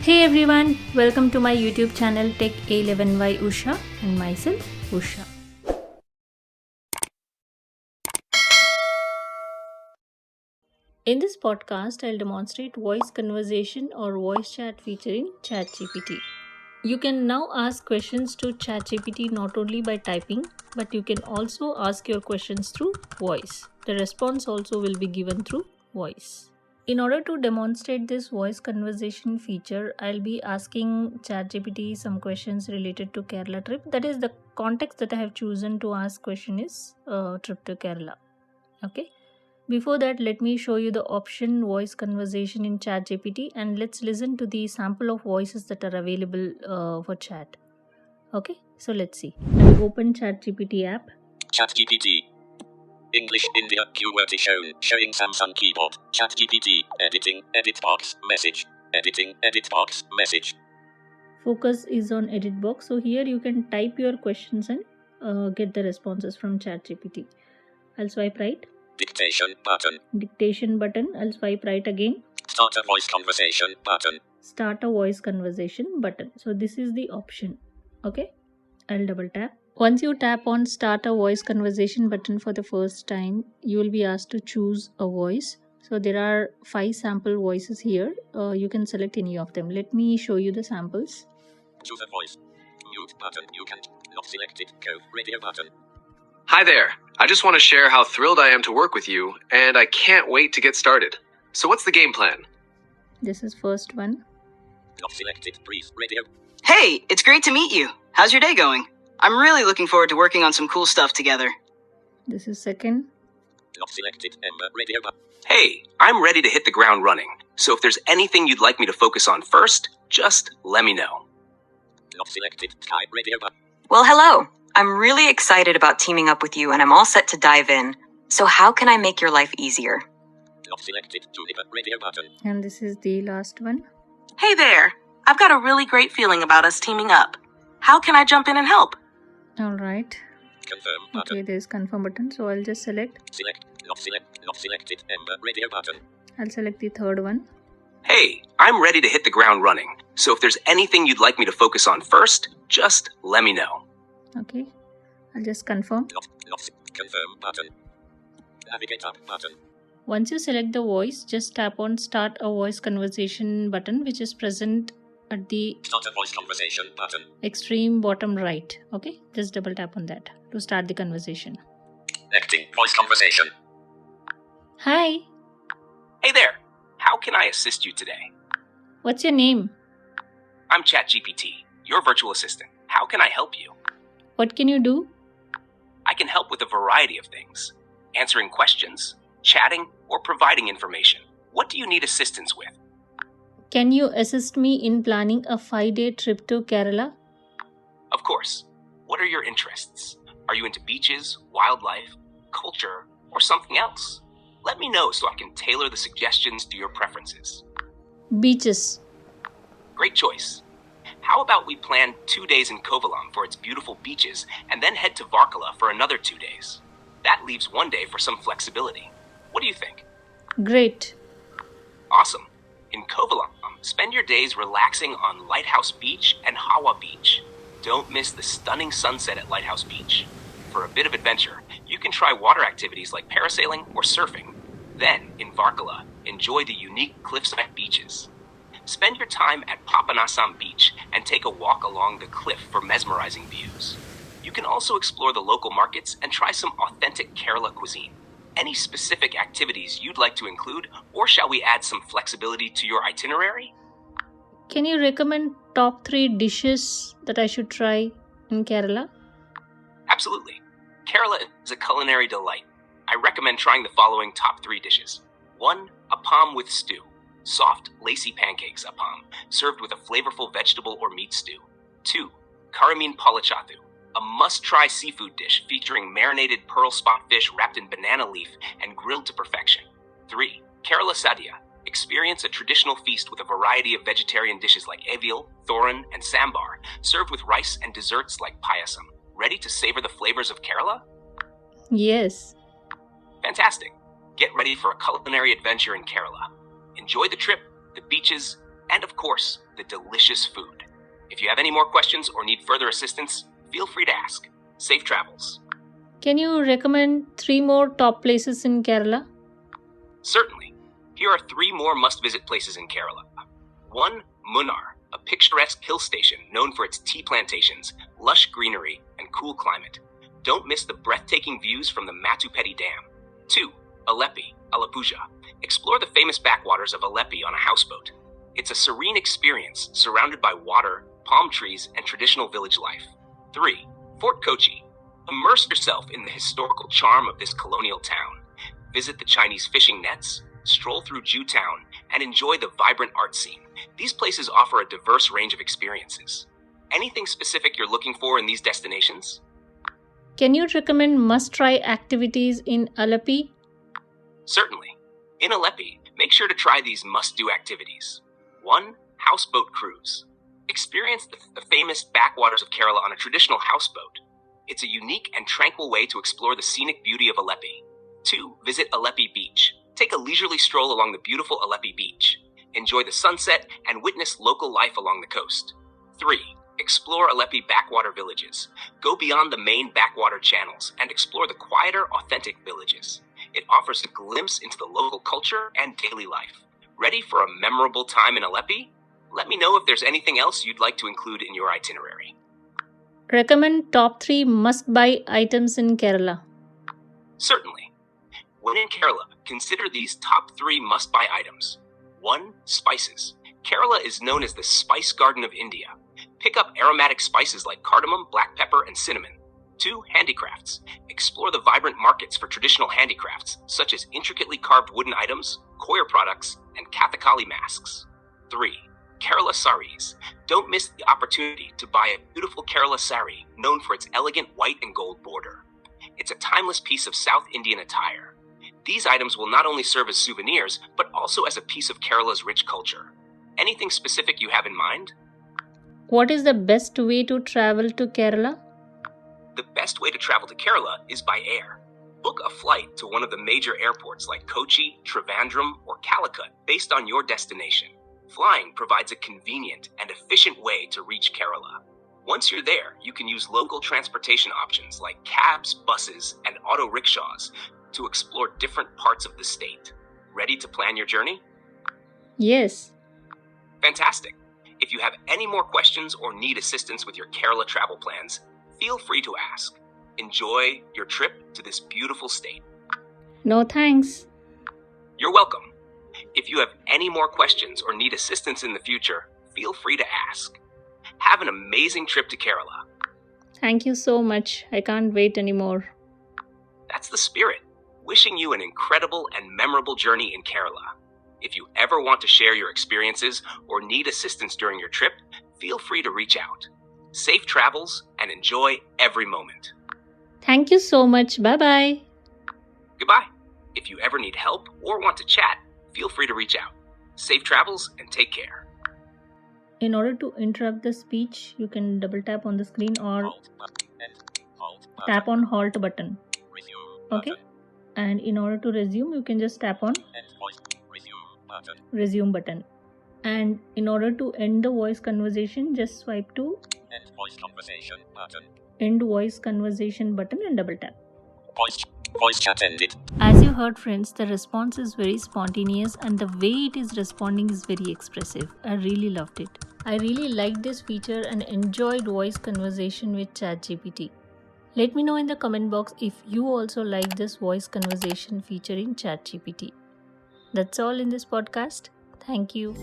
Hey everyone, welcome to my YouTube channel Tech A11Y Usha and myself Usha. In this podcast, I'll demonstrate voice conversation or voice chat feature in ChatGPT. You can now ask questions to ChatGPT not only by typing, but you can also ask your questions through voice. The response also will be given through voice. In order to demonstrate this voice conversation feature, I'll be asking ChatGPT some questions related to Kerala trip. That is the context that I have chosen to ask question is trip to Kerala. Okay. Before that, let me show you the option voice conversation in ChatGPT and let's listen to the sample of voices that are available for chat. Okay, so let's see. I'll open ChatGPT app. ChatGPT. English India QWERTY shown. Showing Samsung keyboard. ChatGPT. Editing. Edit box. Message. Editing. Edit box. Message. Focus is on edit box. So here you can type your questions and get the responses from ChatGPT. I'll swipe right. Dictation button. Dictation button. I'll swipe right again. Start a voice conversation button. Start a voice conversation button. So this is the option. Okay. I'll double tap. Once you tap on start a voice conversation button for the first time, you will be asked to choose a voice. So there are 5 sample voices here. You can select any of them. Let me show you the samples. Choose a voice. Mute button. You can not select it. Go. Radio button. Hi there. I just want to share how thrilled I am to work with you, and I can't wait to get started. So what's the game plan? This is first one. Not selected. Brief. Radio. Hey, it's great to meet you. How's your day going? I'm really looking forward to working on some cool stuff together. This is second. Not selected. Ember. Radio button. Hey, I'm ready to hit the ground running. So if there's anything you'd like me to focus on first, just let me know. Not selected. Skype. Radio button. Well, hello. I'm really excited about teaming up with you and I'm all set to dive in. So how can I make your life easier? Not selected. Juniper. Radio button. And this is the last one. Hey there. I've got a really great feeling about us teaming up. How can I jump in and help? Alright. Confirm button. Okay, there's confirm button. So I'll just select. Select. Not selected. Ember. Radio button. I'll select the third one. Hey, I'm ready to hit the ground running. So if there's anything you'd like me to focus on first, just let me know. Okay. I'll just confirm. Not confirm button. Navigate up button. Once you select the voice, just tap on start a voice conversation button, which is present at the Start a voice conversation button. extreme bottom right. Okay, just double tap on that to start the conversation. Acting voice conversation. Hi, Hey there. How can I assist you today? what's your name? I'm ChatGPT, your virtual assistant. How can I help you? What can you do? I can help with a variety of things. Answering questions, chatting, or providing information. What do you need assistance with? Can you assist me in planning a 5-day trip to Kerala? Of course. What are your interests? Are you into beaches, wildlife, culture, or something else? Let me know so I can tailor the suggestions to your preferences. Beaches. Great choice. How about we plan 2 days in Kovalam for its beautiful beaches and then head to Varkala for another 2 days? That leaves 1 day for some flexibility. What do you think? Great. Awesome. In Kovalam, spend your days relaxing on Lighthouse Beach and Hawa Beach. Don't miss the stunning sunset at Lighthouse Beach. For a bit of adventure, you can try water activities like parasailing or surfing. Then, in Varkala, enjoy the unique cliffside beaches. Spend your time at Papanasam Beach and take a walk along the cliff for mesmerizing views. You can also explore the local markets and try some authentic Kerala cuisine. Any specific activities you'd like to include, or shall we add some flexibility to your itinerary? Can you recommend top 3 dishes that I should try in Kerala? Absolutely. Kerala is a culinary delight. I recommend trying the following top 3 dishes. 1. Appam with stew. Soft, lacy pancakes appam, served with a flavorful vegetable or meat stew. 2. Karamin palachatu, a must-try seafood dish featuring marinated pearl spot fish wrapped in banana leaf and grilled to perfection. 3. Kerala Sadhya. Experience a traditional feast with a variety of vegetarian dishes like avial, thoran, and sambar, served with rice and desserts like payasam. Ready to savor the flavors of Kerala? Yes. Fantastic. Get ready for a culinary adventure in Kerala. Enjoy the trip, the beaches, and of course, the delicious food. If you have any more questions or need further assistance, feel free to ask. Safe travels. Can you recommend 3 more top places in Kerala? Certainly. Here are 3 more must-visit places in Kerala. 1. Munnar, a picturesque hill station known for its tea plantations, lush greenery, and cool climate. Don't miss the breathtaking views from the Mattupeti Dam. 2. Aleppi, Alappuzha. Explore the famous backwaters of Aleppi on a houseboat. It's a serene experience surrounded by water, palm trees, and traditional village life. 3. Fort Kochi. Immerse yourself in the historical charm of this colonial town. Visit the Chinese fishing nets, stroll through Jew Town, and enjoy the vibrant art scene. These places offer a diverse range of experiences. Anything specific you're looking for in these destinations? Can you recommend must-try activities in Aleppi? Certainly. In Aleppi, make sure to try these must-do activities. 1. Houseboat cruise. Experience the famous backwaters of Kerala on a traditional houseboat. It's a unique and tranquil way to explore the scenic beauty of Aleppi. 2. Visit Aleppi Beach. Take a leisurely stroll along the beautiful Aleppi Beach. Enjoy the sunset and witness local life along the coast. 3. Explore Aleppi backwater villages. Go beyond the main backwater channels and explore the quieter, authentic villages. It offers a glimpse into the local culture and daily life. Ready for a memorable time in Aleppi? Let me know if there's anything else you'd like to include in your itinerary. Recommend top 3 must-buy items in Kerala. Certainly. When in Kerala, consider these top 3 must-buy items. 1. Spices. Kerala is known as the Spice Garden of India. Pick up aromatic spices like cardamom, black pepper, and cinnamon. 2. Handicrafts. Explore the vibrant markets for traditional handicrafts, such as intricately carved wooden items, coir products, and Kathakali masks. 3. Kerala saris. Don't miss the opportunity to buy a beautiful Kerala sari known for its elegant white and gold border. It's a timeless piece of South Indian attire. These items will not only serve as souvenirs, but also as a piece of Kerala's rich culture. Anything specific you have in mind? What is the best way to travel to Kerala? The best way to travel to Kerala is by air. Book a flight to one of the major airports like Kochi, Trivandrum, or Calicut based on your destination. Flying provides a convenient and efficient way to reach Kerala. Once you're there, you can use local transportation options like cabs, buses, and auto rickshaws to explore different parts of the state. Ready to plan your journey? Yes. Fantastic! If you have any more questions or need assistance with your Kerala travel plans, feel free to ask. Enjoy your trip to this beautiful state. No thanks. You're welcome. If you have any more questions or need assistance in the future, feel free to ask. Have an amazing trip to Kerala. Thank you so much. I can't wait anymore. That's the spirit. Wishing you an incredible and memorable journey in Kerala. If you ever want to share your experiences or need assistance during your trip, feel free to reach out. Safe travels and enjoy every moment. Thank you so much. Bye-bye. Goodbye. If you ever need help or want to chat, feel free to reach out. Safe travels and take care. In order to interrupt the speech, you can double tap on the screen or Halt button. End. Halt button. tap on halt button. Resume Okay. button. And in order to resume, you can just tap on End voice. Resume button. resume button. And in order to end the voice conversation, just swipe to End voice conversation button. end voice conversation button and double tap. Voice chat ended. As you heard, friends, the response is very spontaneous and the way it is responding is very expressive. I really loved it. I really liked this feature and enjoyed voice conversation with ChatGPT. Let me know in the comment box if you also like this voice conversation feature in ChatGPT. That's all in this podcast. Thank you.